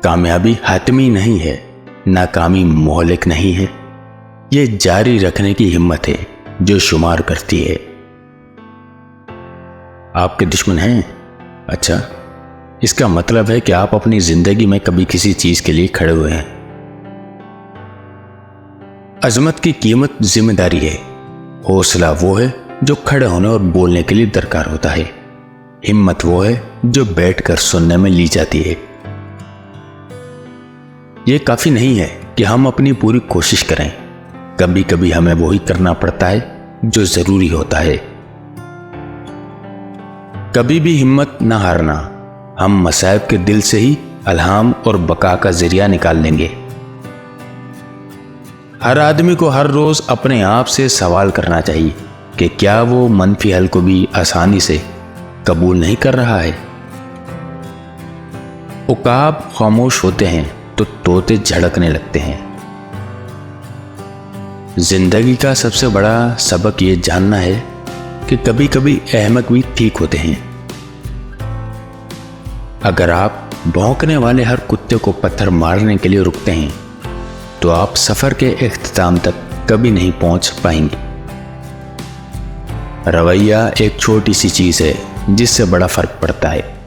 कामयाबी हातमी नहीं है, नाकामी मोहलिक नहीं है। ये जारी रखने की हिम्मत है जो शुमार करती है। आपके दुश्मन हैं? अच्छा, इसका मतलब है कि आप अपनी जिंदगी में कभी किसी चीज के लिए खड़े हुए हैं। अजमत की कीमत जिम्मेदारी है। हौसला वो है जो खड़े होने और बोलने के लिए दरकार होता है। हिम्मत वो है जो बैठकर सुनने में ली जाती है। यह काफी नहीं है कि हम अपनी पूरी कोशिश करें, कभी कभी हमें वही करना पड़ता है जो जरूरी होता है। कभी भी हिम्मत न हारना। हम मसाइब के दिल से ही अल्हाम और बका का जरिया निकाल लेंगे। हर आदमी को हर रोज अपने आप से सवाल करना चाहिए कि क्या वो मनफी हल को भी आसानी से कबूल नहीं कर रहा है। उकाब खामोश होते हैं तो तोते झड़कने लगते हैं। जिंदगी का सबसे बड़ा सबक ये जानना है कि कभी कभी अहमक भी ठीक होते हैं। अगर आप भौंकने वाले हर कुत्ते को पत्थर मारने के लिए रुकते हैं तो आप सफर के इख्तिताम तक कभी नहीं पहुंच पाएंगे। रवैया एक छोटी सी चीज है जिससे बड़ा फर्क पड़ता है।